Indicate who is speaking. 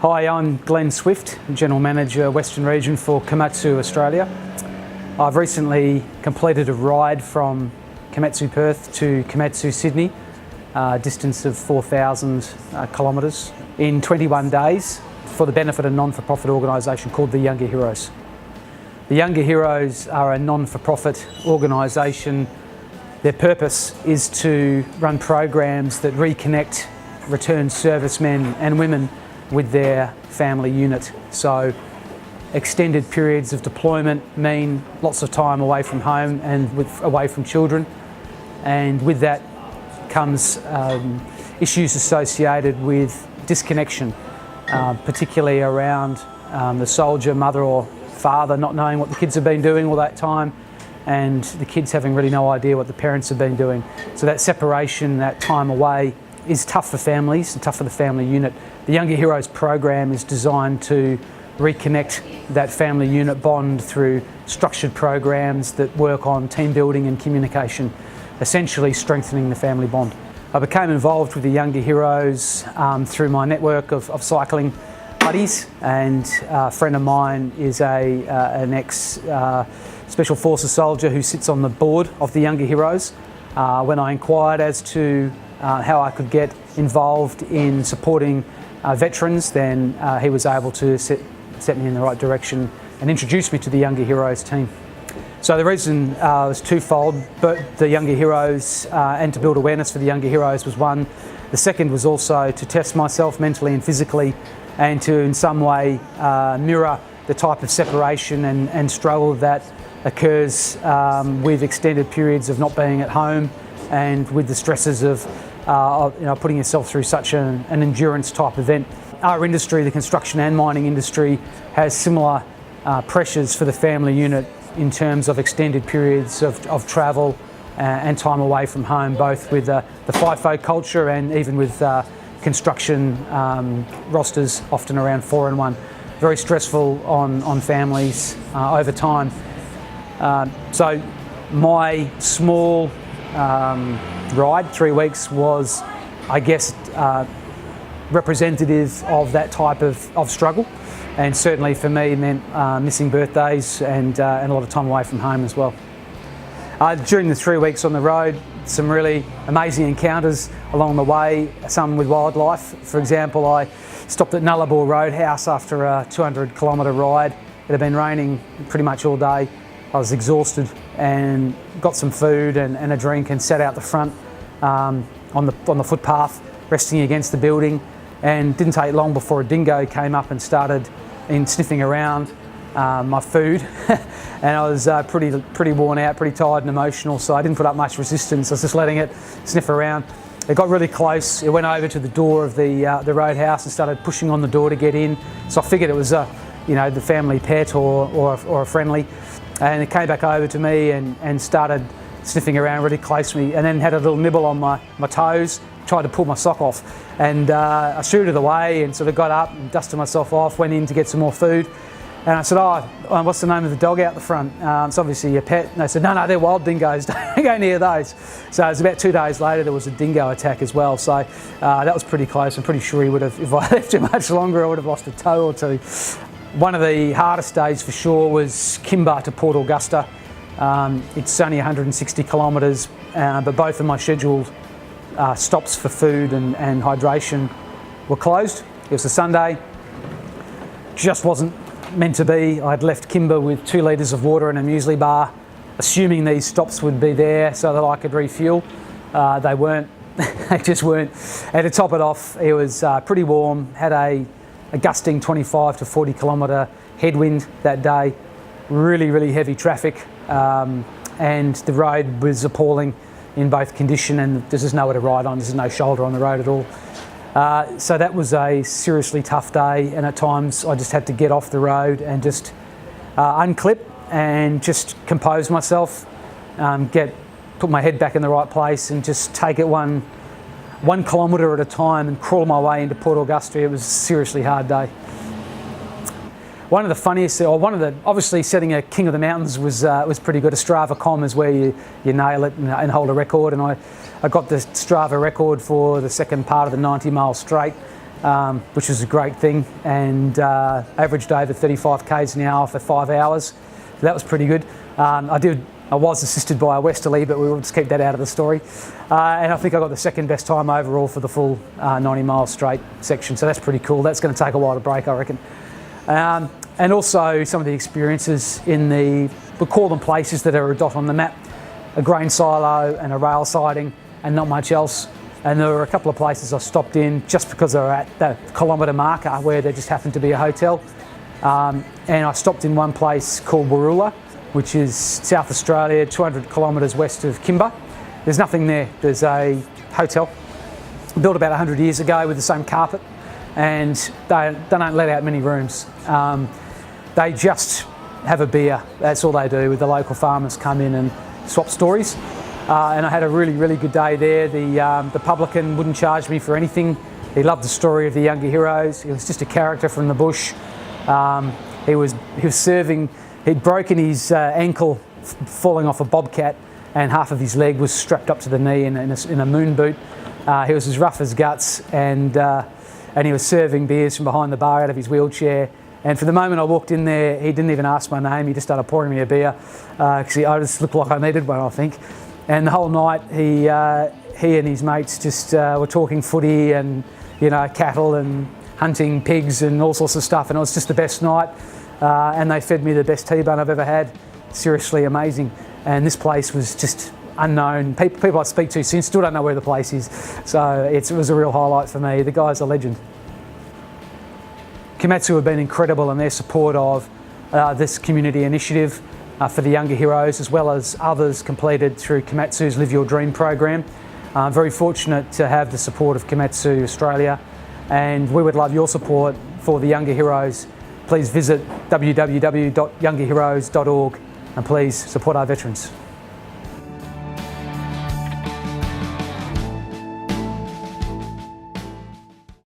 Speaker 1: Hi, I'm Glenn Swift, General Manager, Western Region for Komatsu Australia. I've recently completed a ride from Komatsu Perth to Komatsu Sydney, a distance of 4,000 kilometres, in 21 days for the benefit of a non-for-profit organisation called the Younger Heroes. The Younger Heroes are a non-for-profit organisation. Their purpose is to run programs that reconnect returned servicemen and women with their family unit. So extended periods of deployment mean lots of time away from home and away from children, and with that comes issues associated with disconnection, particularly around the soldier mother or father not knowing what the kids have been doing all that time, and the kids having really no idea what the parents have been doing. So that separation, that time away, is tough for families and tough for the family unit. The Younger Heroes program is designed to reconnect that family unit bond through structured programs that work on team building and communication, essentially strengthening the family bond. I became involved with the Younger Heroes through my network of cycling buddies, and a friend of mine is an ex-Special Forces soldier who sits on the board of the Younger Heroes. When I inquired as to how I could get involved in supporting veterans, then he was able to set me in the right direction and introduce me to the Younger Heroes team. So the reason was twofold, but the Younger Heroes and to build awareness for the Younger Heroes was one. The second was also to test myself mentally and physically, and to in some way mirror the type of separation and struggle that occurs with extended periods of not being at home, and with the stresses of putting yourself through such an endurance type event. Our industry, the construction and mining industry, has similar pressures for the family unit in terms of extended periods of travel and time away from home, both with the FIFO culture and even with construction rosters often around 4 and 1. Very stressful on families over time. So my small ride, 3 weeks, was, I guess, representative of that type of struggle, and certainly for me meant missing birthdays and a lot of time away from home as well. During the 3 weeks on the road, some really amazing encounters along the way, some with wildlife. For example, I stopped at Nullarbor Roadhouse after a 200-kilometre ride. It had been raining pretty much all day. I was exhausted and got some food and a drink and sat out the front on the footpath, resting against the building, and didn't take long before a dingo came up and started sniffing around my food. And I was pretty worn out, pretty tired and emotional, so I didn't put up much resistance. I was just letting it sniff around. It got really close. It went over to the door of the roadhouse and started pushing on the door to get in. So I figured it was the family pet or a friendly. And it came back over to me and started sniffing around really close to me, and then had a little nibble on my toes, tried to pull my sock off. And I shooed it away and sort of got up and dusted myself off, went in to get some more food. And I said, what's the name of the dog out the front? It's obviously a pet. And they said, no, they're wild dingoes, don't go near those. So it was about 2 days later, there was a dingo attack as well. So that was pretty close. I'm pretty sure he would have, if I left him much longer, I would have lost a toe or two. One of the hardest days for sure was Kimba to Port Augusta. It's only 160 kilometres, but both of my scheduled stops for food and hydration were closed. It was a Sunday, just wasn't meant to be. I'd left Kimba with 2 litres of water and a muesli bar, assuming these stops would be there so that I could refuel. They weren't, they just weren't. And to top it off, it was pretty warm, had a gusting 25 to 40 kilometre headwind that day, really heavy traffic, and the road was appalling in both condition, and there's just nowhere to ride on, there's no shoulder on the road at all. So that was a seriously tough day, and at times I just had to get off the road and just unclip and just compose myself, put my head back in the right place and just take it one kilometre at a time and crawl my way into Port Augusta. It was a seriously hard day. One of the funniest, obviously setting a King of the Mountains was pretty good. A Strava.com is where you nail it and hold a record, and I got the Strava record for the second part of the 90-mile straight, which was a great thing, and averaged over 35 k's an hour for 5 hours. So that was pretty good. I was assisted by a westerly, but we will just keep that out of the story. And I think I got the second best time overall for the full 90 mile straight section. So that's pretty cool. That's going to take a while to break, I reckon. And also some of the experiences in we'll call them places that are a dot on the map, a grain silo and a rail siding and not much else. And there were a couple of places I stopped in just because they were at the kilometre marker where there just happened to be a hotel. And I stopped in one place called Warula, which is South Australia, 200 kilometres west of Kimba. There's nothing there. There's a hotel built about 100 years ago with the same carpet, and they don't let out many rooms. They just have a beer. That's all they do. With the local farmers come in and swap stories. And I had a really, really good day there. The publican wouldn't charge me for anything. He loved the story of the Younger Heroes. He was just a character from the bush. He was serving. He'd broken his ankle falling off a bobcat, and half of his leg was strapped up to the knee in a moon boot. He was as rough as guts, and he was serving beers from behind the bar out of his wheelchair. And for the moment I walked in there, he didn't even ask my name. He just started pouring me a beer because I just looked like I needed one, I think. And the whole night he and his mates just were talking footy and cattle and hunting pigs and all sorts of stuff, and it was just the best night. And they fed me the best T-bone I've ever had. Seriously amazing. And this place was just unknown. People I speak to since still don't know where the place is. So it was a real highlight for me. The guy's a legend. Komatsu have been incredible in their support of this community initiative for the Younger Heroes, as well as others completed through Komatsu's Live Your Dream program. I'm very fortunate to have the support of Komatsu Australia, and we would love your support for the Younger Heroes. Please visit www.youngerheroes.org and please support our veterans.